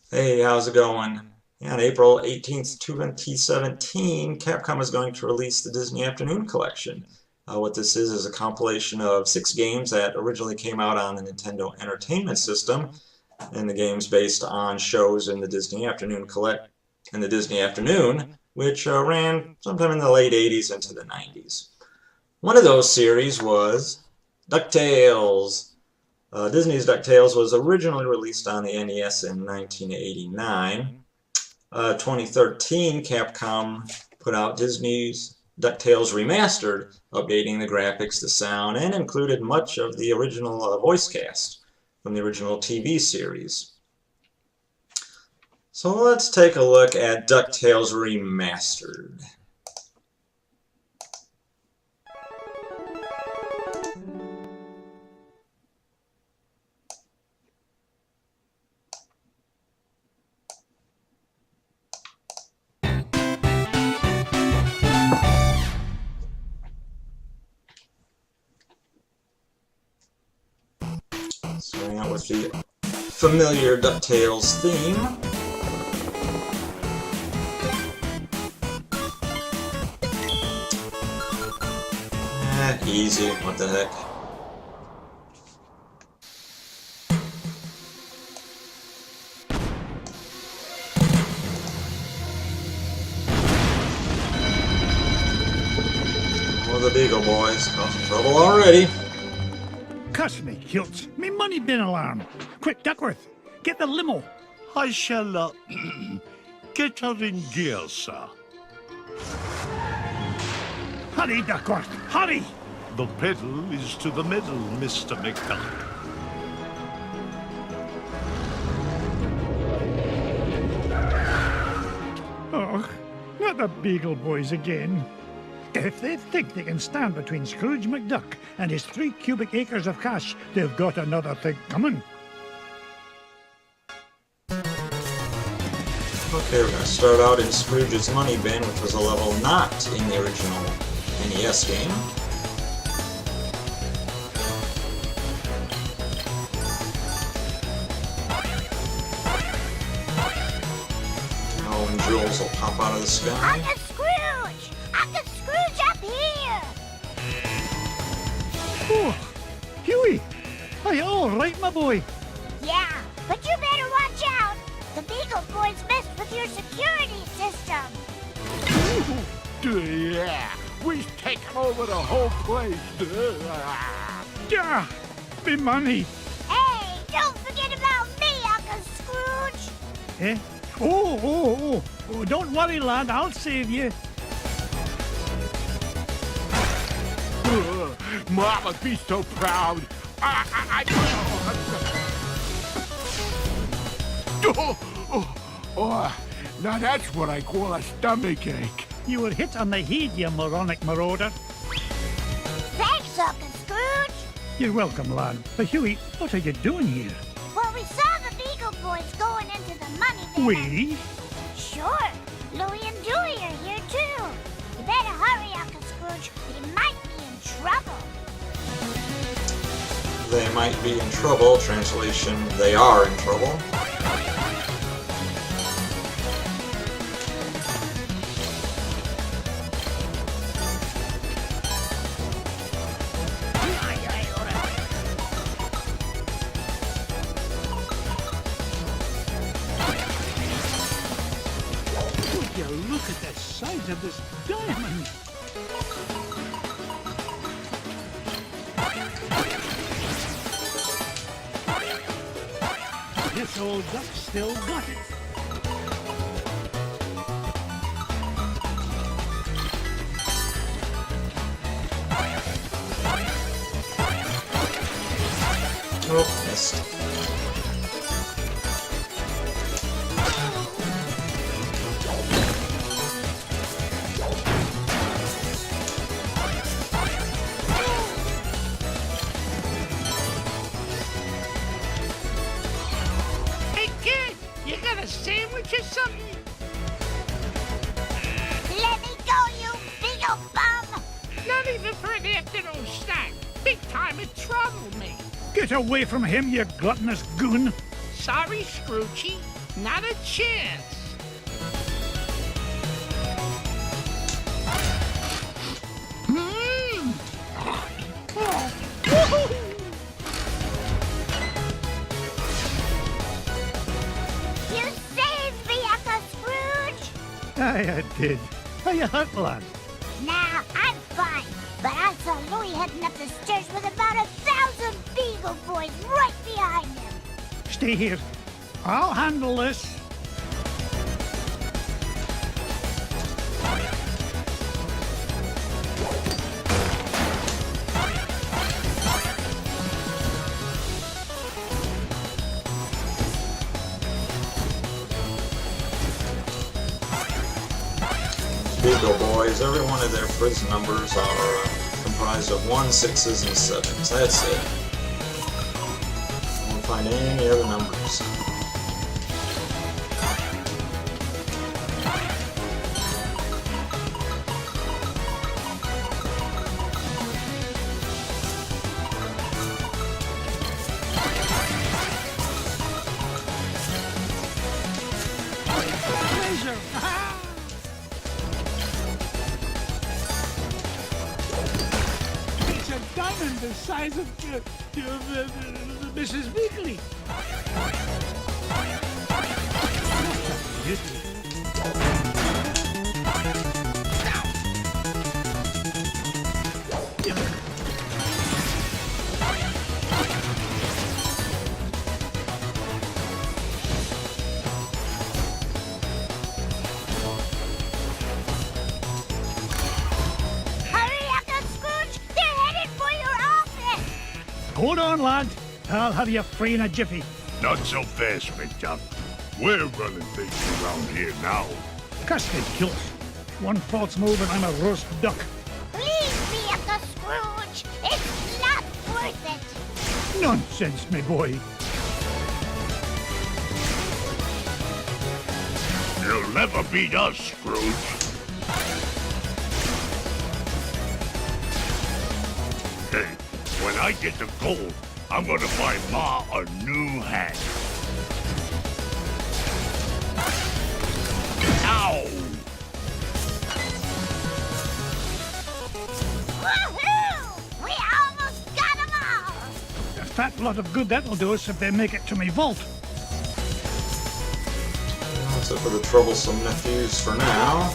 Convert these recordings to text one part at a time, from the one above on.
Hey, how's it going? Yeah, on April 18th, 2017, Capcom is going to release the Disney Afternoon Collection. What this is a compilation of 6 games that originally came out on the Nintendo Entertainment System, and the games based on shows in the Disney Afternoon which ran sometime in the late 80s into the 90s. One of those series was DuckTales. Disney's DuckTales was originally released on the NES in 1989. 2013, Capcom put out Disney's DuckTales Remastered, updating the graphics, the sound, and included much of the original voice cast from the original TV series. So let's take a look at DuckTales Remastered. Starting out with the familiar DuckTales theme. Easy, what the heck. Oh, the Beagle Boys, causing trouble already. Cuss me, Kilts. Me money bin alarm. Quick, Duckworth, get the limo. I shall, get her in gear, sir. Hurry, Duckworth, hurry! The pedal is to the metal, Mr. McDuck. Oh, not the Beagle Boys again. If they think they can stand between Scrooge McDuck and his 3 cubic acres of cash, they've got another thing coming. Okay, we're going to start out in Scrooge's Money Bin, which was a level not in the original NES game. Oh, and jewels will pop out of the sky. Uncle Scrooge! Uncle Scrooge up here! Oh, Huey! Are you all right, my boy? Yeah, but you better watch out! The Beagle Boys messed with your security system! Yeah, we've taken over the whole place. Yeah, me money. Hey, don't forget about me, Uncle Scrooge! Eh? Oh, don't worry, lad, I'll save you. Mama'd be so proud. Now that's what I call a stomach ache. You were hit on the head, you moronic marauder. Thanks, Uncle Scrooge! You're welcome, lad. But Huey, what are you doing here? Well, we saw the Beagle Boys going into the money bin. We? Sure. Louie and Dewey are here, too. You better hurry, Uncle Scrooge. They might be in trouble. They might be in trouble. Translation, they are in trouble. Would you look at the size of this diamond? This old duck still got it. Oh, missed. Hey kid, you got a sandwich or something? Let me go, you Beagle bum! Not even for an afternoon snack. Big time in trouble, me. Get away from him, you gluttonous goon. Sorry, Scroochy. Not a chance. You saved me, Uncle Scrooge! Aye, I did. How you hurt, lad? Now, I'm fine, but I saw Louie heading up the stairs with about 1,000 Beagle Boys right behind him. Stay here. I'll handle this. Beagle Boys, every one of their prison numbers are comprised of 1s, 6s, and 7s. That's it. I won't find any other numbers. Treasure! Ah! It's a diamond the size of Mrs. Weekly. Hurry, Uncle Scrooge! They're headed for your office! Hold on, lad. I'll have you free in a jiffy. Not so fast, McDuck. We're running things around here now. Cascade kills. One false move and I'm a roast duck. Leave me, Uncle Scrooge! It's not worth it! Nonsense, me boy. You'll never beat us, Scrooge. Hey, when I get the gold, I'm gonna buy Ma a new hat. Ow! Woohoo! We almost got them all! A fat lot of good that'll do us if they make it to me vault. That's it for the troublesome nephews for now.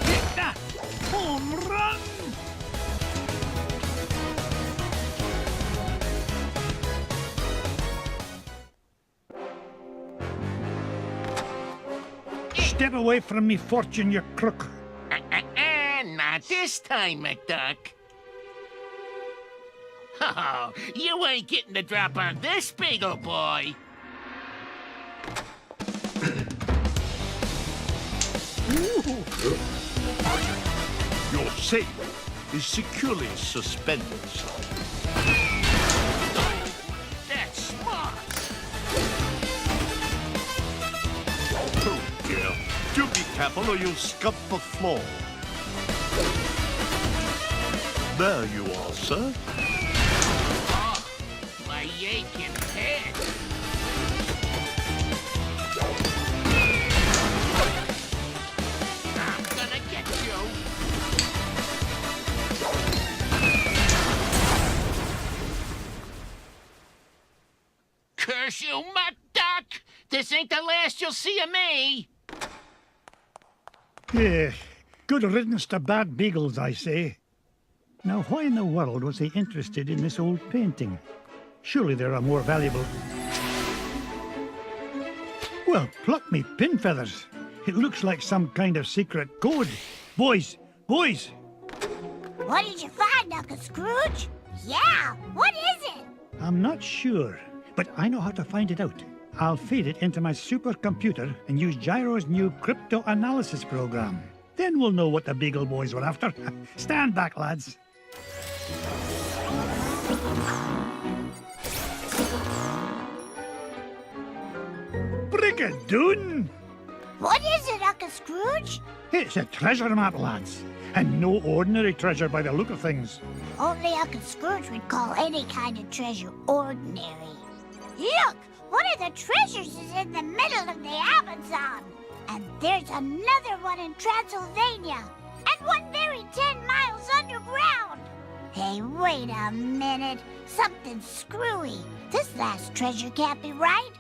Hit that! Home run! Step away from me, fortune, you crook. Not this time, McDuck. Oh, you ain't getting the drop on this Beagle Boy. Your safe is securely suspended, son. That's smart. Oh, dear. Do be careful or you'll scub the floor. There you are, sir. Oh, my aching head. I'm gonna get you. Curse you, McDuck! This ain't the last you'll see of me! Yeah, good riddance to bad beagles, I say. Now, why in the world was he interested in this old painting? Surely there are more valuable... Well, pluck me pin feathers. It looks like some kind of secret code. Boys, boys! What did you find, Uncle Scrooge? Yeah, what is it? I'm not sure, but I know how to find it out. I'll feed it into my supercomputer and use Gyro's new crypto-analysis program. Then we'll know what the Beagle Boys were after. Stand back, lads. Brigadoon! What is it, Uncle Scrooge? It's a treasure map, lads. And no ordinary treasure by the look of things. Only Uncle Scrooge would call any kind of treasure ordinary. Look! One of the treasures is in the middle of the Amazon. And there's another one in Transylvania. And one buried 10 miles underground. Hey, wait a minute. Something's screwy. This last treasure can't be right.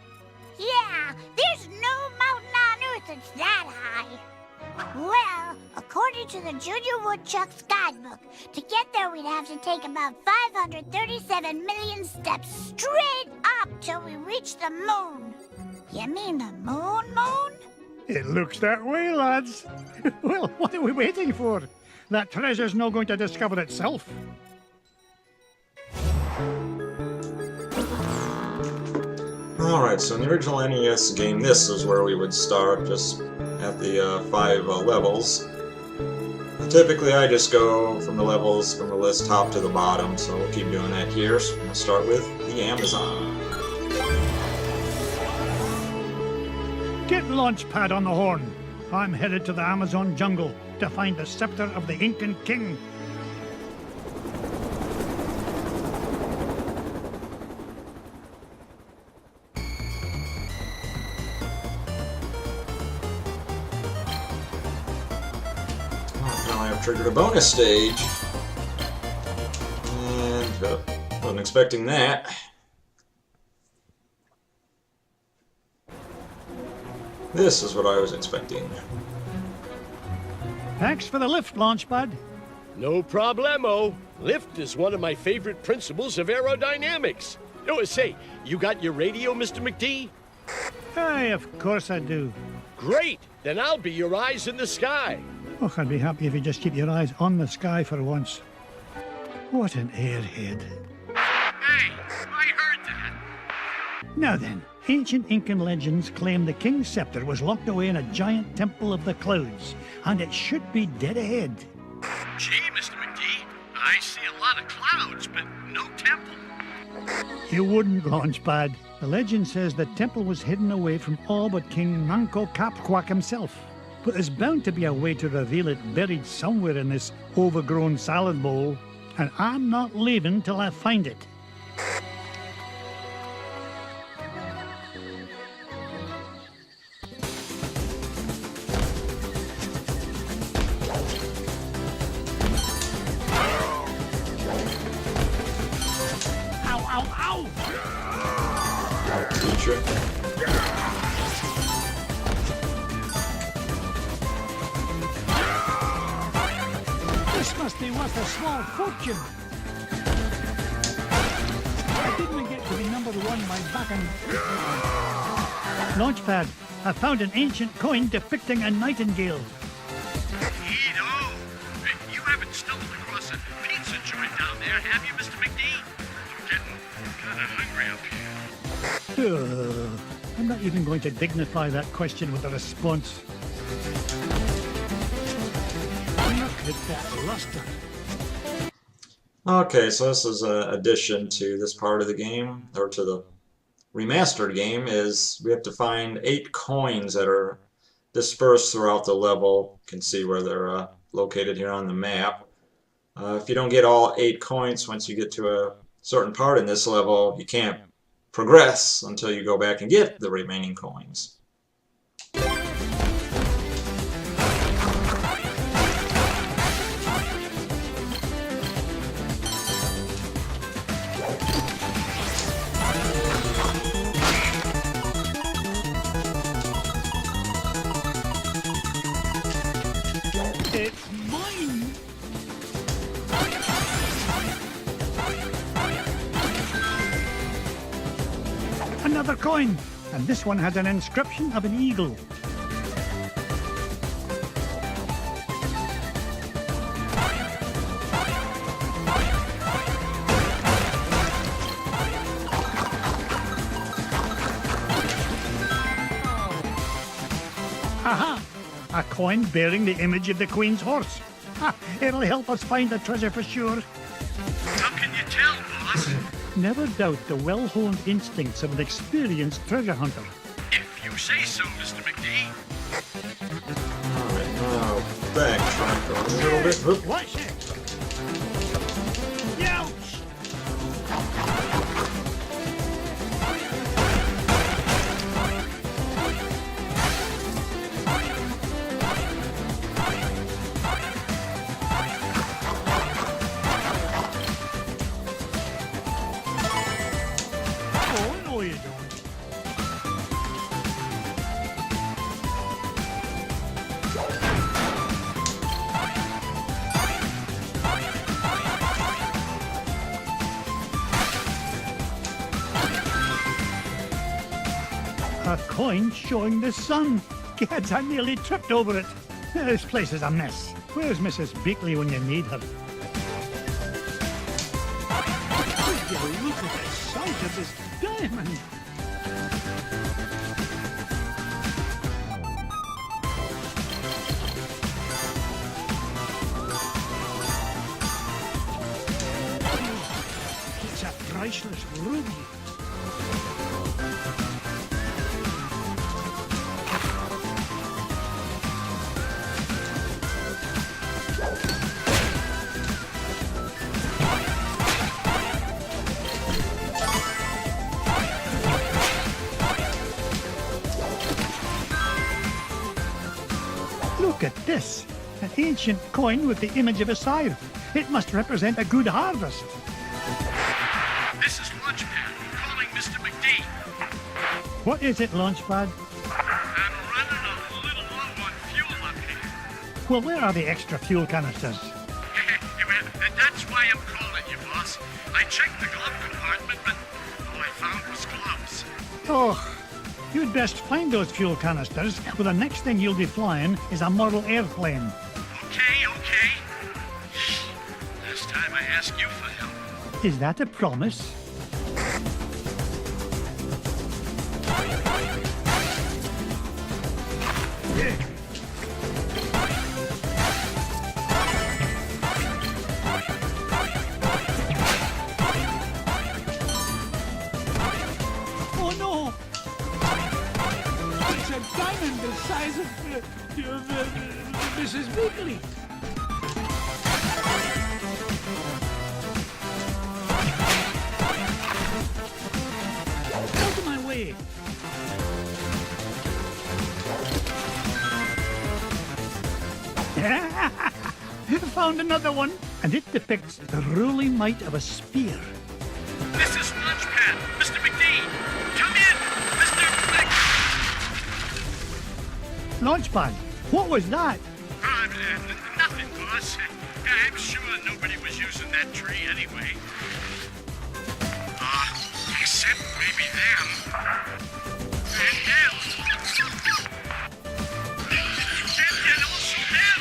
Yeah, there's no mountain on Earth that's that high. Well, according to the Junior Woodchuck's guidebook, to get there we'd have to take about 537 million steps straight up till we reach the moon. You mean the moon? It looks that way, lads. Well, what are we waiting for? That treasure's not going to discover itself. Alright, so in the original NES game, this is where we would start, just at the 5 levels. Typically, I just go from the levels from the list top to the bottom, so we'll keep doing that here. So we'll start with the Amazon. Get Launchpad on the horn. I'm headed to the Amazon jungle to find the scepter of the Incan king. Triggered a bonus stage, and wasn't expecting that. This is what I was expecting. Thanks for the lift, Launchpad. No problemo. Lift is one of my favorite principles of aerodynamics. Oh, say, you got your radio, Mr. McD? Aye, of course I do. Great! Then I'll be your eyes in the sky. Oh, I'd be happy if you just keep your eyes on the sky for once. What an airhead. Hey, I heard that. Now then, ancient Incan legends claim the king's scepter was locked away in a giant temple of the clouds, and it should be dead ahead. Gee, Mr. McD, I see a lot of clouds, but no temple. You wouldn't, Launchpad. The legend says the temple was hidden away from all but King Nanko Kapquak himself. But there's bound to be a way to reveal it buried somewhere in this overgrown salad bowl, and I'm not leaving till I find it. Ow, ow, ow! Teacher. This must be worth a small fortune. I didn't get to be number one by backing. Launchpad, I found an ancient coin depicting a nightingale. Neato. You haven't stumbled across a pizza joint down there, have you, Mr. McD? I'm getting kind of hungry up here. I'm not even going to dignify that question with a response. Look at that luster. Okay, so this is an addition to this part of the game, or to the remastered game, is we have to find 8 coins that are dispersed throughout the level. You can see where they're located here on the map. If you don't get all 8 coins once you get to a certain part in this level, you can't progress until you go back and get the remaining coins. It's mine! Another coin! And this one has an inscription of an eagle. Aha! A coin bearing the image of the Queen's horse. Ha! It'll help us find the treasure for sure. How can you tell, boss? Never doubt the well-honed instincts of an experienced treasure hunter. If you say so, Mr. McD. Alright, now backtrack a little bit. Oop. Watch it! Ouch! coin showing the sun. Gads, I nearly tripped over it. This place is a mess. Where's Mrs. Beakley when you need her? Would you look at the size of this diamond? It's a priceless ruby. Look at this. An ancient coin with the image of a sire. It must represent a good harvest. This is Launchpad, calling Mr. McD. What is it, Launchpad? I'm running a little low on fuel up here. Well, where are the extra fuel canisters? That's why I'm calling you, boss. I checked the glove compartment, but all I found was gloves. Oh, you'd best find those fuel canisters, or the next thing you'll be flying is a model airplane. Okay. Last time I asked you for help. Is that a promise? Oh no! It's a diamond the size of Mrs. Beakley. Out of my way! Found another one, and it depicts the ruling might of a spear. This is Launchpad, Mr. McD. Come in, Mr. Launchpad, what was that? Nothing, boss. I'm sure nobody was using that tree anyway. Except maybe them. And them. And also them.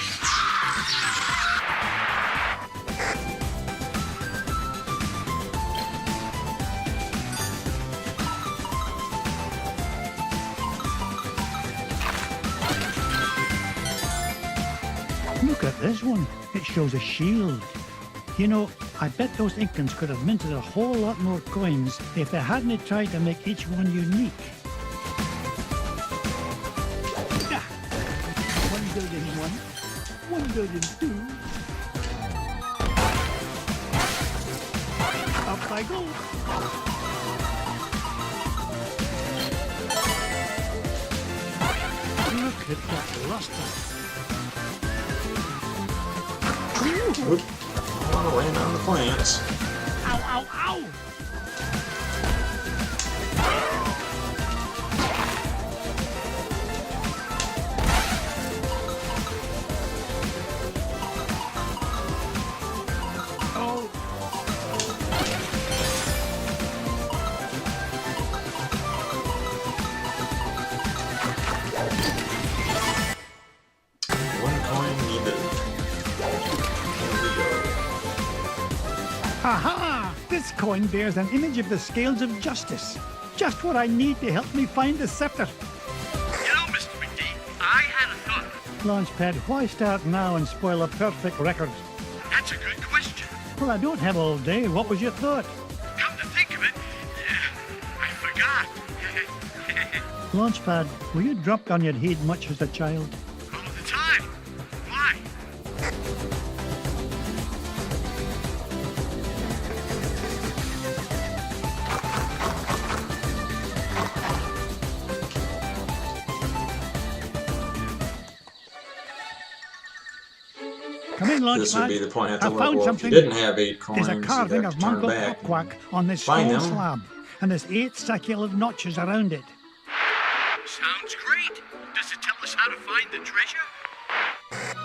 Look at this one. It shows a shield. You know, I bet those Incans could have minted a whole lot more coins if they hadn't tried to make each one unique. Ah, 1,001, 1,002. Up I go. Look at that luster. Oop. I want to land on the plants. Ow, ow, ow! One coin needed. Here we go. Aha! This coin bears an image of the scales of justice. Just what I need to help me find the scepter. You know, Mr. McD, I had a thought. Launchpad, why start now and spoil a perfect record? That's a good question. Well, I don't have all day. What was your thought? Come to think of it, I forgot. Launchpad, were you dropped on your head much as a child? All the time. Why? Come in, Launchpad. This would be the point at the I level found if you something. didn't have 8 coins, There's a you'd carving have of to turn Mongo back. Popquack on this Find stone them. slab, and there's 8 circular notches around it. Sounds great. Does it tell us how to find the treasure?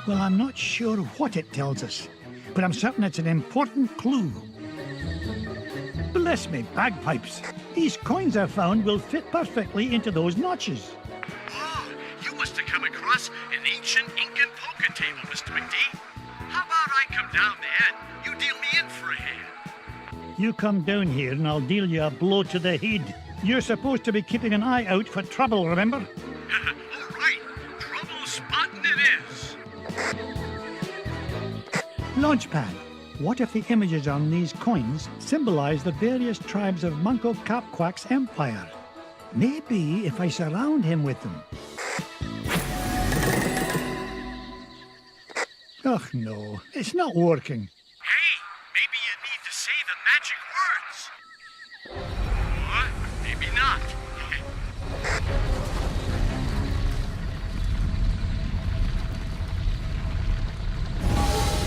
Well, I'm not sure what it tells us, but I'm certain it's an important clue. Bless me bagpipes. These coins I've found will fit perfectly into those notches. Oh, you must have come across an ancient Incan poker table, Mr. McD. How about I come down there and you deal me in for a hand? You come down here and I'll deal you a blow to the head. You're supposed to be keeping an eye out for trouble, remember? All right, trouble spotting it is. Launchpad, what if the images on these coins symbolize the various tribes of Manco Capquack's empire? Maybe if I surround him with them. Oh no, it's not working. Hey, maybe you need to say the magic words. Or maybe not.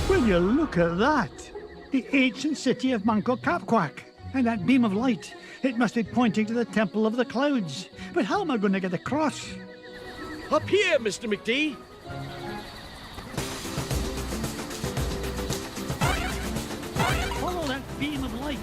Will you look at that? The ancient city of Manco Capquack. And that beam of light, it must be pointing to the Temple of the Clouds. But how am I going to get across? Up here, Mr. McD. Follow that beam of light.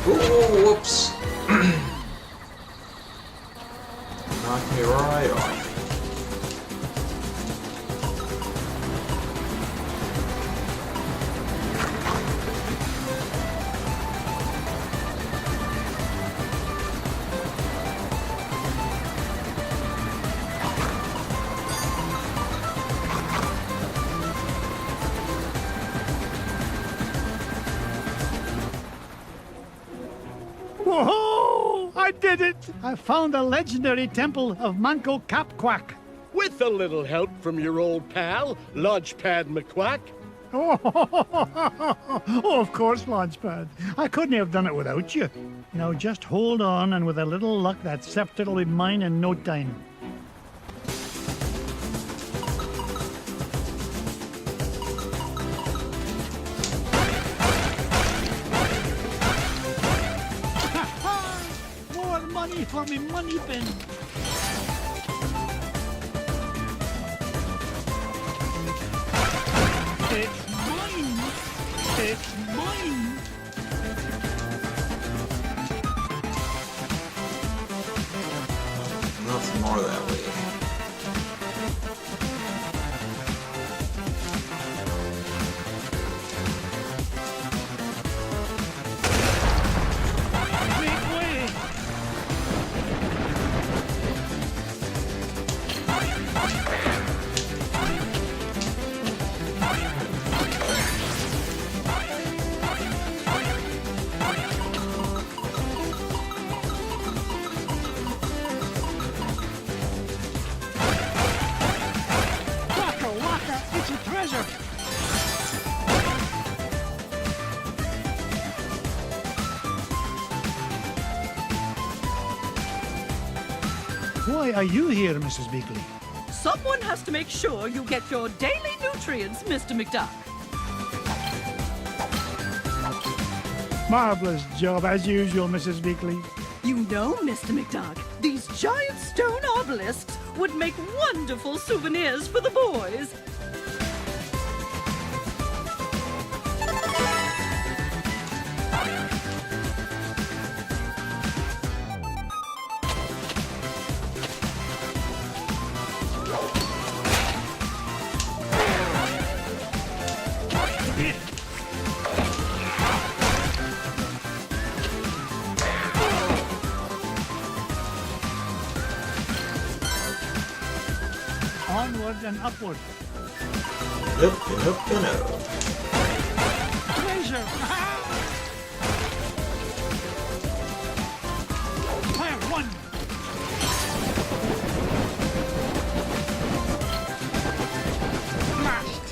Ooh, whoops. Knocked me right off. Whoa! I did it! I found the legendary temple of Manco Capquack. With a little help from your old pal, Launchpad McQuack. Oh, of course, Launchpad. I couldn't have done it without you. Now just hold on, and with a little luck, that scepter will be mine in no time. More money for me money bin. It's mine. It's mine. Nothing more that way. Make way. Waka waka, it's a treasure. Why are you here, Mrs. Beakley? Someone has to make sure you get your daily nutrients, Mr. McDuck. Marvelous job, as usual, Mrs. Beakley. You know, Mr. McDuck, these giant stone obelisks would make wonderful souvenirs for the boys. Onward and upward. Up and up and up. Treasure! Fire one! Blast!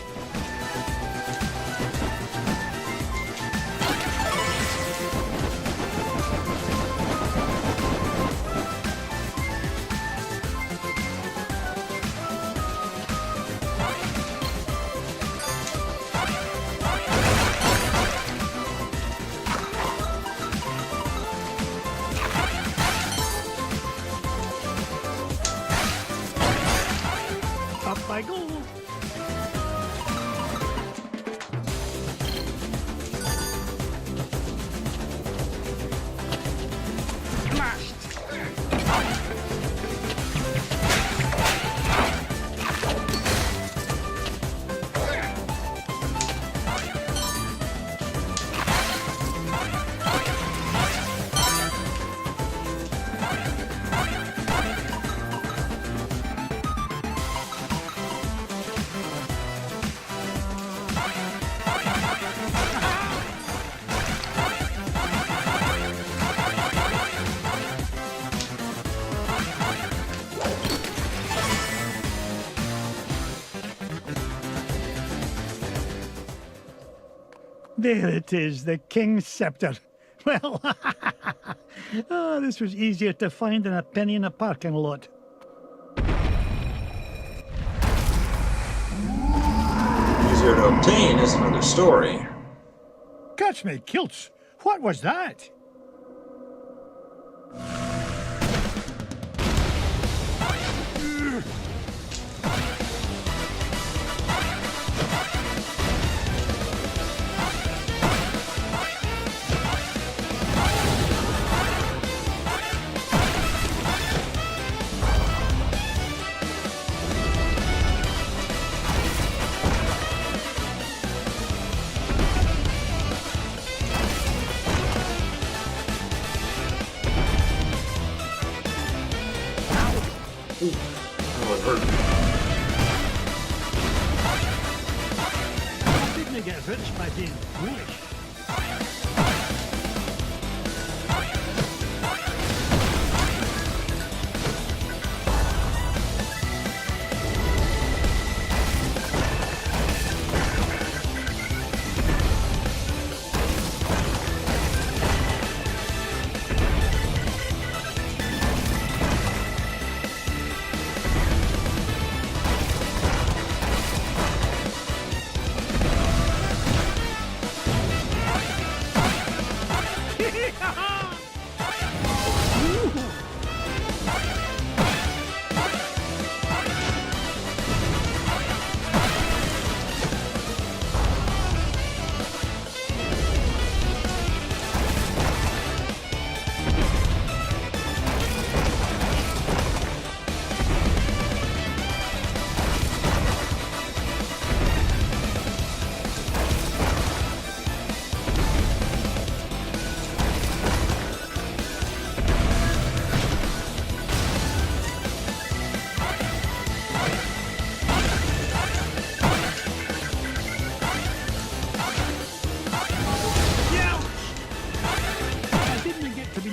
There it is, the King's Scepter. Well, oh, this was easier to find than a penny in a parking lot. Easier to obtain is another story. Catch me kilts! What was that? That would hurt. Didn't they get rich by being foolish?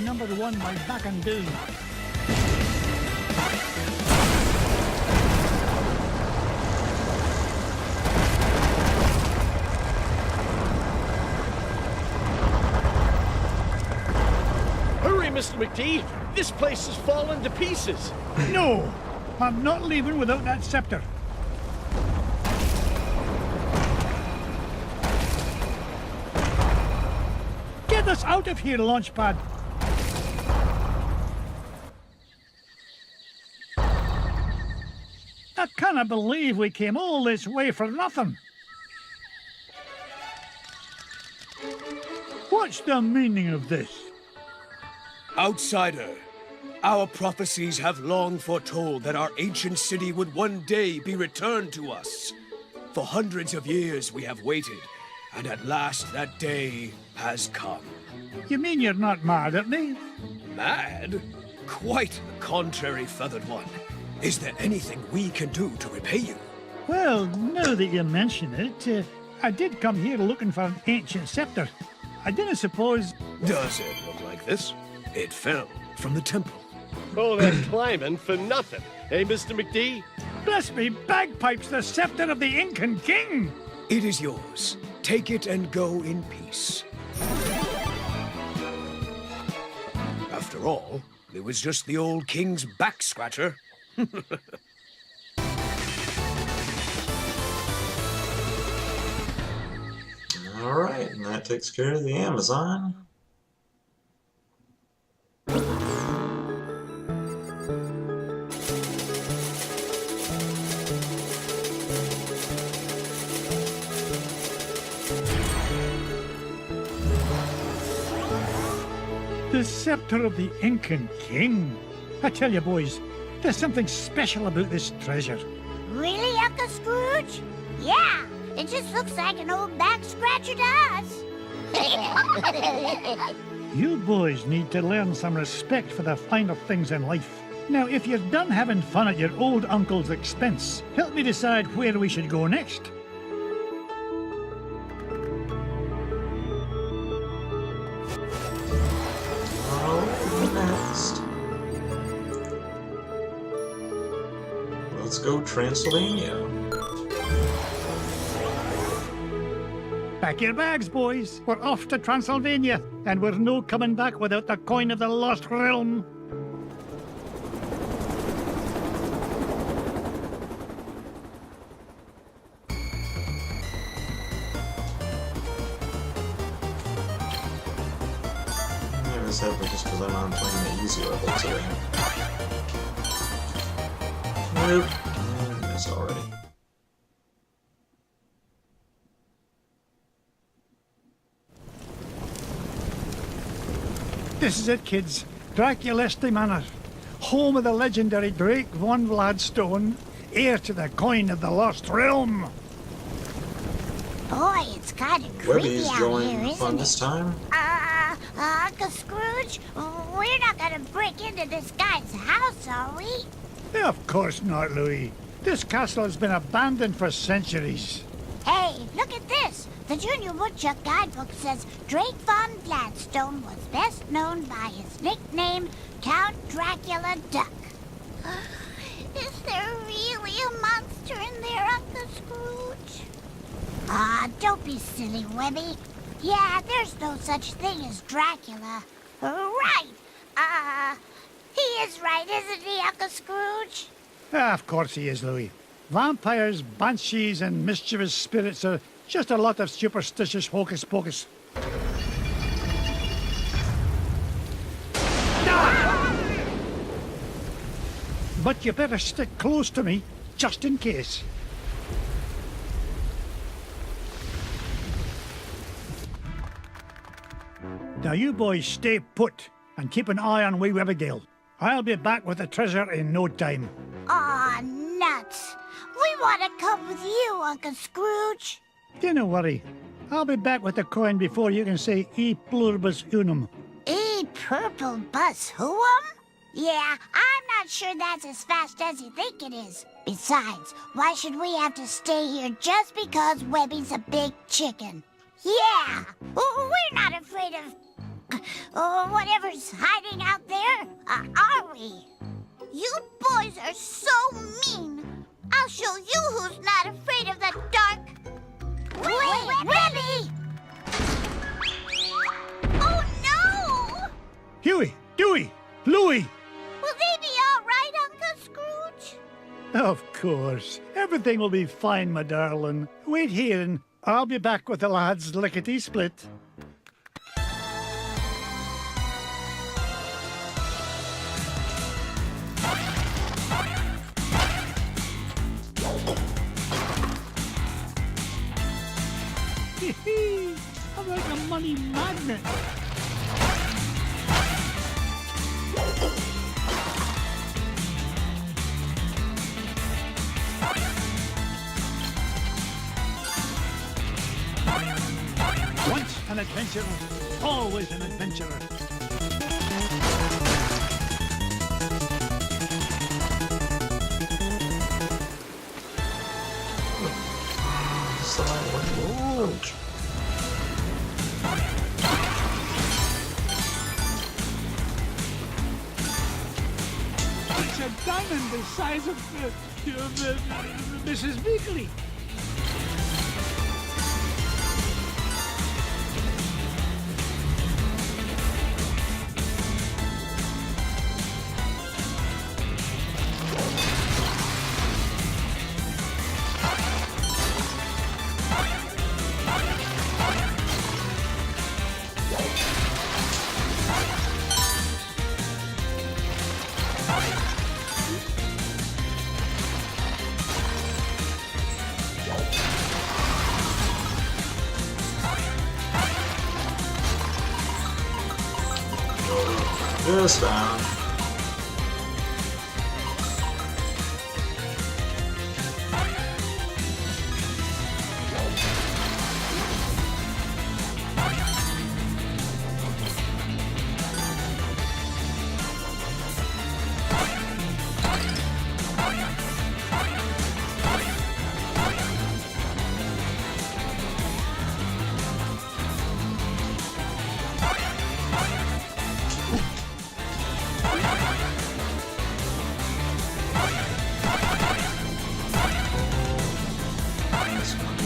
Number one by back and down. Hurry, Mr. McD! This place has fallen to pieces! No! I'm not leaving without that scepter. Get us out of here, Launchpad! I cannot believe we came all this way for nothing. What's the meaning of this? Outsider, our prophecies have long foretold that our ancient city would one day be returned to us. For hundreds of years we have waited, and at last that day has come. You mean you're not mad at me? Mad? Quite the contrary, feathered one. Is there anything we can do to repay you? Well, now that you mention it, I did come here looking for an ancient scepter. I didn't suppose... Does it look like this? It fell from the temple. All that climbing for nothing, eh, Mr. McD? Bless me bagpipes, the scepter of the Incan king! It is yours. Take it and go in peace. After all, it was just the old king's back scratcher. All right, and that takes care of the Amazon. The scepter of the Incan king. I tell you, boys, there's something special about this treasure. Really, Uncle Scrooge? Yeah, it just looks like an old back scratcher to us. You boys need to learn some respect for the finer things in life. Now, if you're done having fun at your old uncle's expense, help me decide where we should go next. Next. Let's go Transylvania. Pack your bags, boys. We're off to Transylvania, and we're no coming back without the coin of the lost realm. I was happy just because I'm on playing the easy level today. Nope. I missed already. This is it, kids. Draculesti Manor, home of the legendary Drake von Vladstone, heir to the coin of the lost realm. Boy, it's kind of creepy Webby's out joining here, fun isn't this it? time. Uncle Scrooge, we're not gonna break into this guy's house, are we? Of course not, Louis. This castle has been abandoned for centuries. Hey, look at this. The Junior Woodchuck guidebook says Drake von Gladstone was best known by his nickname, Count Dracula Duck. Is there really a monster in there, Uncle Scrooge? Don't be silly, Webby. Yeah, there's no such thing as Dracula. Right. He is right, isn't he, Uncle Scrooge? Of course he is, Louis. Vampires, banshees, and mischievous spirits are just a lot of superstitious hocus pocus. But you better stick close to me, just in case. Now you boys stay put and keep an eye on wee Webbydale. I'll be back with the treasure in no time. Aw, nuts. We want to come with you, Uncle Scrooge. Don't worry. I'll be back with the coin before you can say e pluribus unum. E purple bus who'em? Yeah, I'm not sure that's as fast as you think it is. Besides, why should we have to stay here just because Webby's a big chicken? Yeah, we're not afraid of whatever's hiding out there, are we? You boys are so mean. I'll show you who's not afraid of the dark. Wait, Webby! Oh, no! Huey, Dewey, Louie! Will they be all right, Uncle Scrooge? Of course. Everything will be fine, my darling. Wait here and I'll be back with the lads lickety-split. I'm like a money magnet. Once an adventurer, always an adventurer. Ouch. It's a diamond the size of Mrs. Weekly. just down.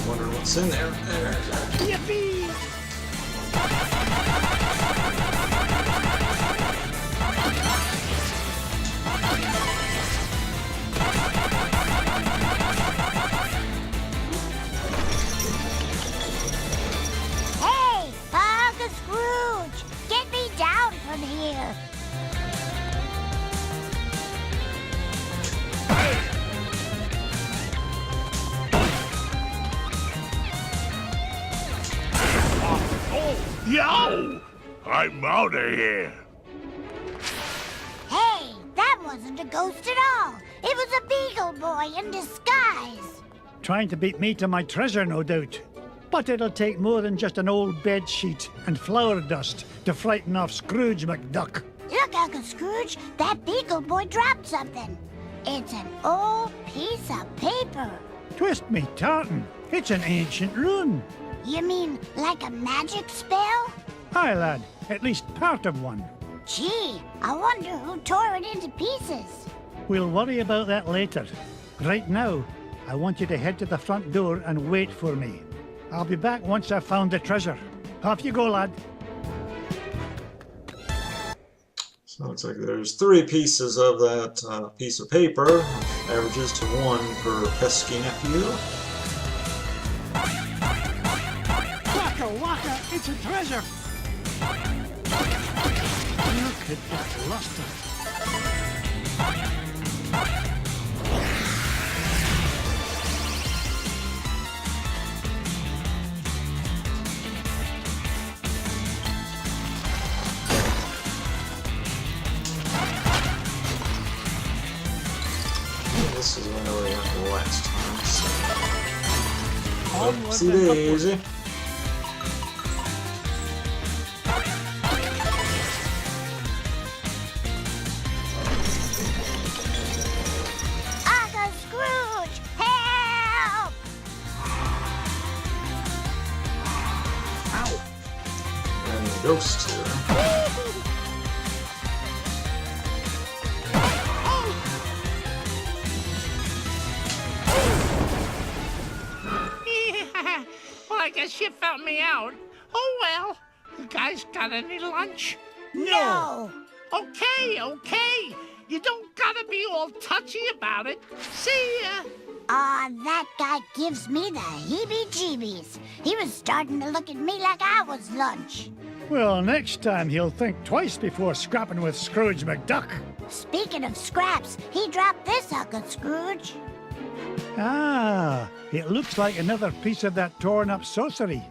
Wondering what's in there. Yippee! Hey, Uncle Scrooge! Get me down from here! Yo! I'm out of here. Hey, that wasn't a ghost at all. It was a beagle boy in disguise. Trying to beat me to my treasure, no doubt. But it'll take more than just an old bed sheet and flour dust to frighten off Scrooge McDuck. Look, Uncle Scrooge, that beagle boy dropped something. It's an old piece of paper. Twist me tartan. It's an ancient rune. You mean like a magic spell? Aye, lad. At least part of one. Gee, I wonder who tore it into pieces. We'll worry about that later. Right now, I want you to head to the front door and wait for me. I'll be back once I've found the treasure. Off you go, lad. So it looks like there's 3 pieces of that piece of paper. Averages to 1 per pesky nephew. Waka waka, it's a treasure! Look at that luster. This is where we went last time. So. Onward Oopsie and upward. daisy. Uncle Scrooge, help! And the ghost here. Yeah. Well, I guess you found me out. Oh, well. You guys got any lunch? No! Okay, okay. You don't gotta be all touchy about it. See ya. Aw, that guy gives me the heebie-jeebies. He was starting to look at me like I was lunch. Well, next time he'll think twice before scrapping with Scrooge McDuck. Speaking of scraps, he dropped this, Uncle Scrooge. Ah, it looks like another piece of that torn-up sorcery.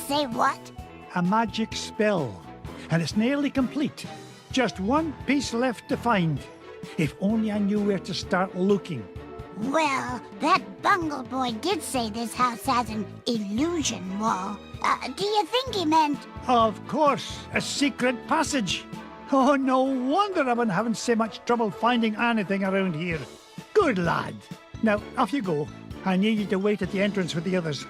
Say what? A magic spell. And it's nearly complete. Just one piece left to find. If only I knew where to start looking. Well, that bungle boy did say this house has an illusion wall. Do you think he meant... Of course, a secret passage. Oh, no wonder I've been having so much trouble finding anything around here. Good lad. Now, off you go. I need you to wait at the entrance with the others.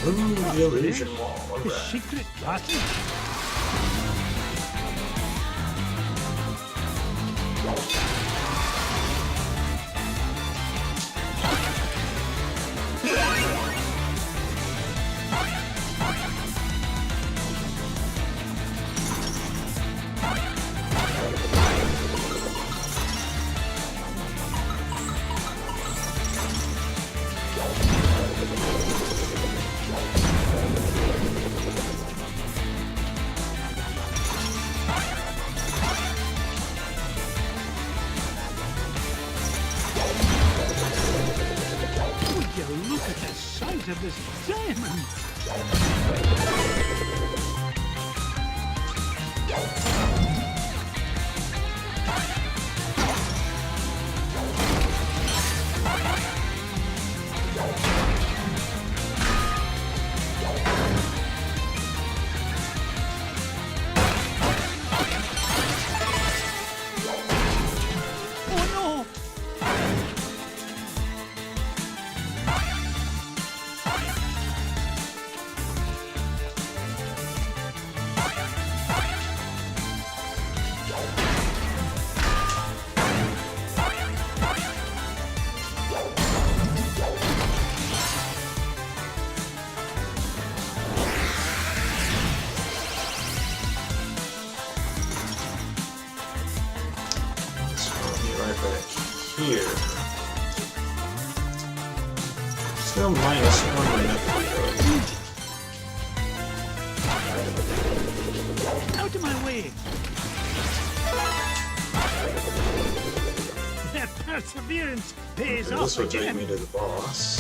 Ooh, the illusion wall. All The right. secret passage? Would you look at the size of this diamond? Oh no! So I'll be right back here. Still minus 1 minute. Out of my way! Their perseverance pays off This will take again. me to the boss.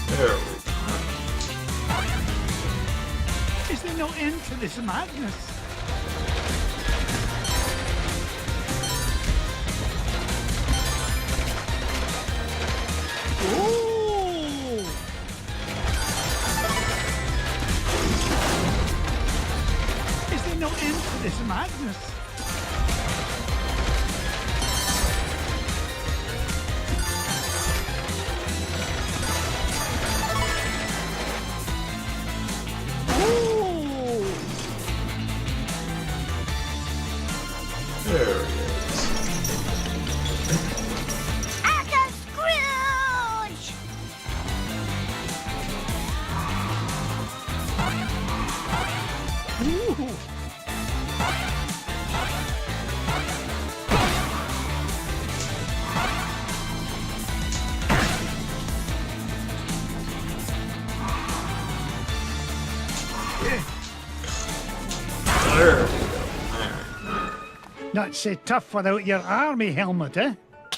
There we go. Is there no end to this madness? Ooh! Is there no end to this madness? Ooh! There he is. Uncle Scrooge! Ooh! There we go. Alright. Not so tough without your army helmet, eh?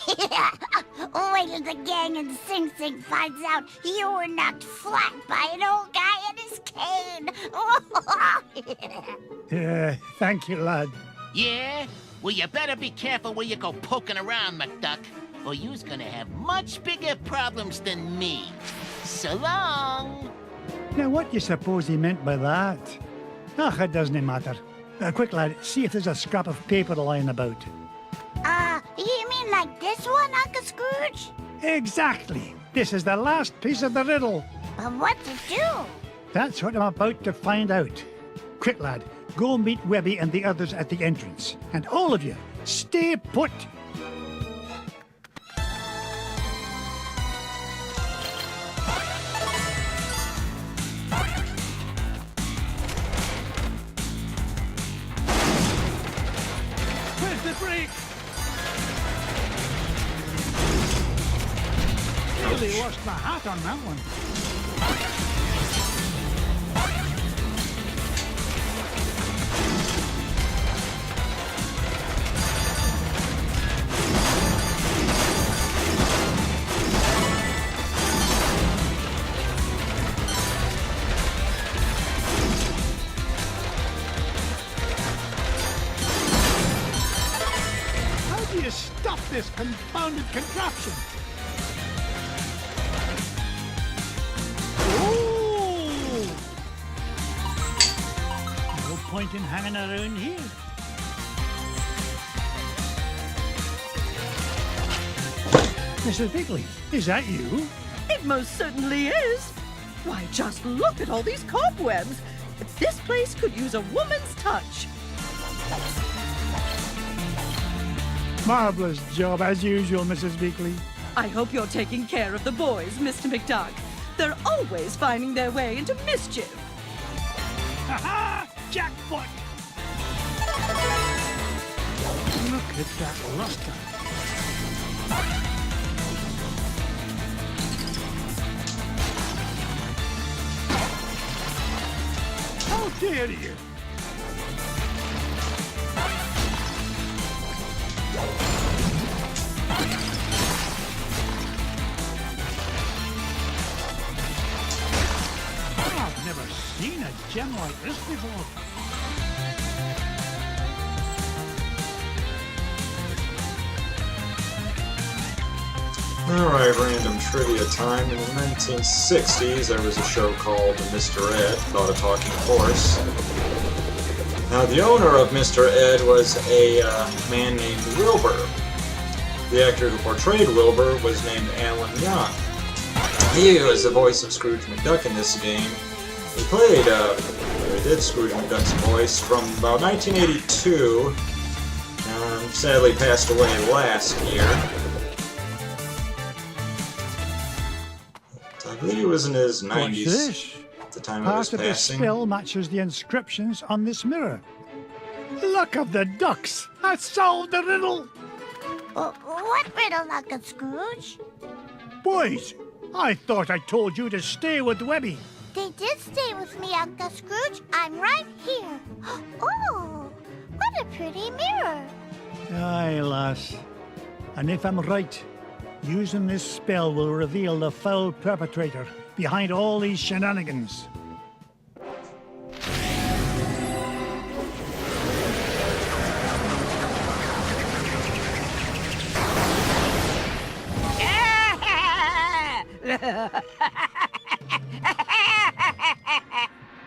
Wait till the gang in Sing Sing finds out you were knocked flat by an old guy and his cane. Thank you, lad. Yeah? Well, you better be careful where you go poking around, McDuck, or you's gonna have much bigger problems than me. So long! Now, what do you suppose he meant by that? Ach, it doesn't matter. Quick, lad, see if there's a scrap of paper lying about. You mean like this one, Uncle Scrooge? Exactly. This is the last piece of the riddle. But what's it do? That's what I'm about to find out. Quick, lad, go meet Webby and the others at the entrance. And all of you, stay put. Where's the brake? Really lost my hat on that one. How do you you stop this confounded contraption? Oh! No point in hanging around here. Mrs. Bigley, is that you? It most certainly is. Why, just look at all these cobwebs. This place could use a woman's touch. Marvelous job, as usual, Mrs. Bigley. I hope you're taking care of the boys, Mr. McDuck. They're always finding their way into mischief. Ha-ha! Jackpot! Look at that luster. How dare you! I've never seen a gem like this before. Alright, random trivia time. In the 1960s, there was a show called Mr. Ed, about a talking horse. Now, the owner of Mr. Ed was a man named Wilbur. The actor who portrayed Wilbur was named Alan Young. He was the voice of Scrooge McDuck in this game. He played, he did Scrooge McDuck's voice from about 1982, and sadly passed away last year. I believe he was in his 90s What's this? at the time of his Part of the passing. spell matches the inscriptions on this mirror. Look of the ducks! I solved the riddle! What riddle, Uncle Scrooge? Boys, I thought I told you to stay with Webby. They did stay with me, Uncle Scrooge. I'm right here. Oh, what a pretty mirror. Aye, lass. And if I'm right, using this spell will reveal the foul perpetrator behind all these shenanigans.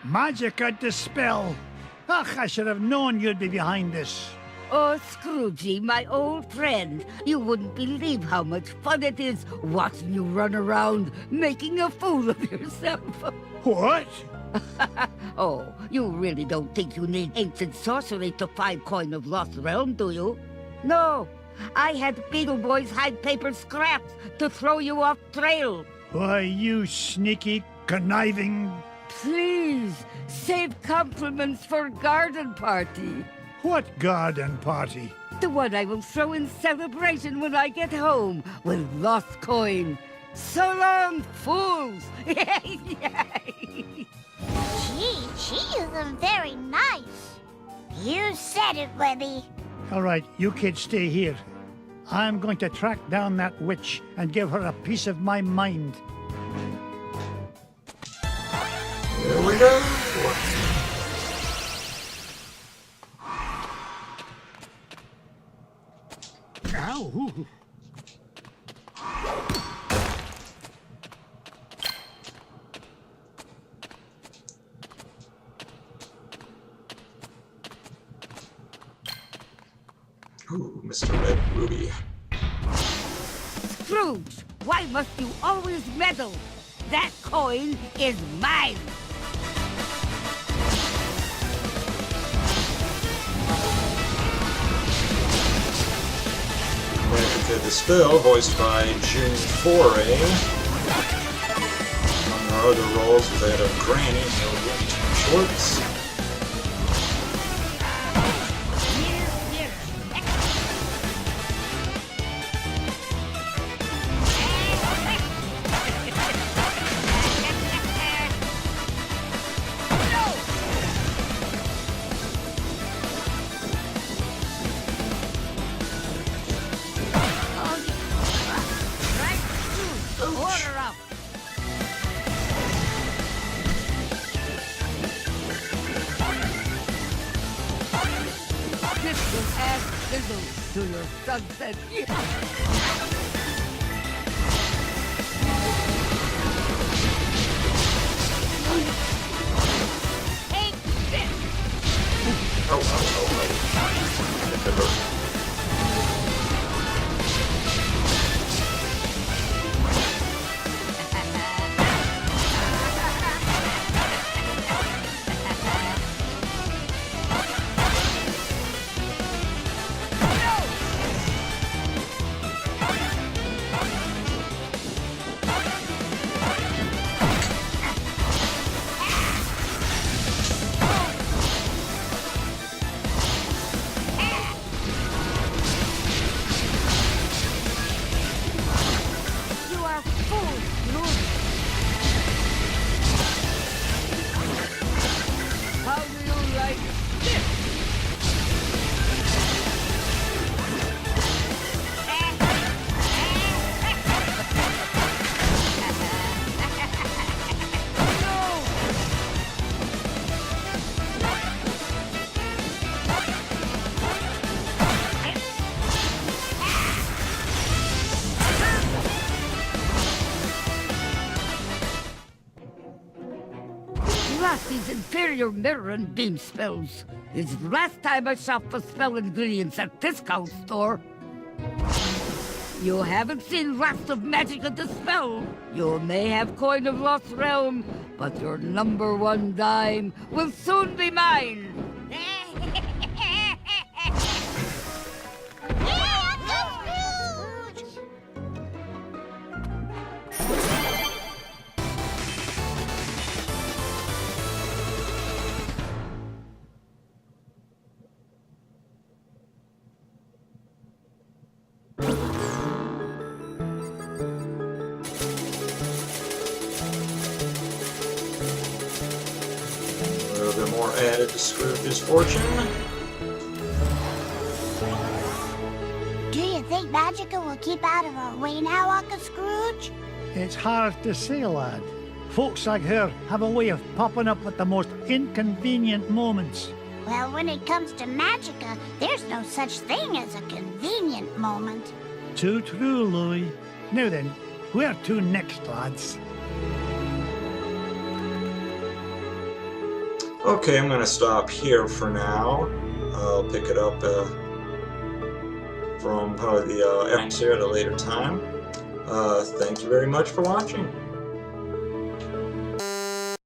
Magic and dispel. Ach, I should have known you'd be behind this. Oh, Scroogey, my old friend, you wouldn't believe how much fun it is watching you run around making a fool of yourself. What? Oh, you really don't think you need ancient sorcery to find coin of lost realm, do you? No, I had Beetle Boys hide paper scraps to throw you off trail. Why, you sneaky, conniving... Please, save compliments for garden party. What garden party? The one I will throw in celebration when I get home with lost coin. So long, fools! Gee, she isn't very nice. You said it, Webby. All right, you kids stay here. I'm going to track down that witch and give her a piece of my mind. Here we go! Ow! Ooh, Mr. Red Ruby. Scrooge, why must you always meddle? That coin is mine! Magic and Dispel, voiced by June Foray. Among our other roles, we had a Granny, Neil Schwartz. nonsense. Take this! Oh. You are full, Lord. How do you like this? These inferior mirror and beam spells. It's the last time I shop for spell ingredients at discount store. You haven't seen lots of magic at the spell. You may have coin of lost realm, but your #1 dime will soon be mine. A little bit more added to Scrooge's fortune. Do you think Magica will keep out of our way now, Uncle Scrooge? It's hard to say, lad. Folks like her have a way of popping up at the most inconvenient moments. Well, when it comes to Magica, there's no such thing as a convenient moment. Too true, Louis. Now then, where to next, lads? Okay, I'm going to stop here for now. I'll pick it up from probably the ends here at a later time. Thank you very much for watching.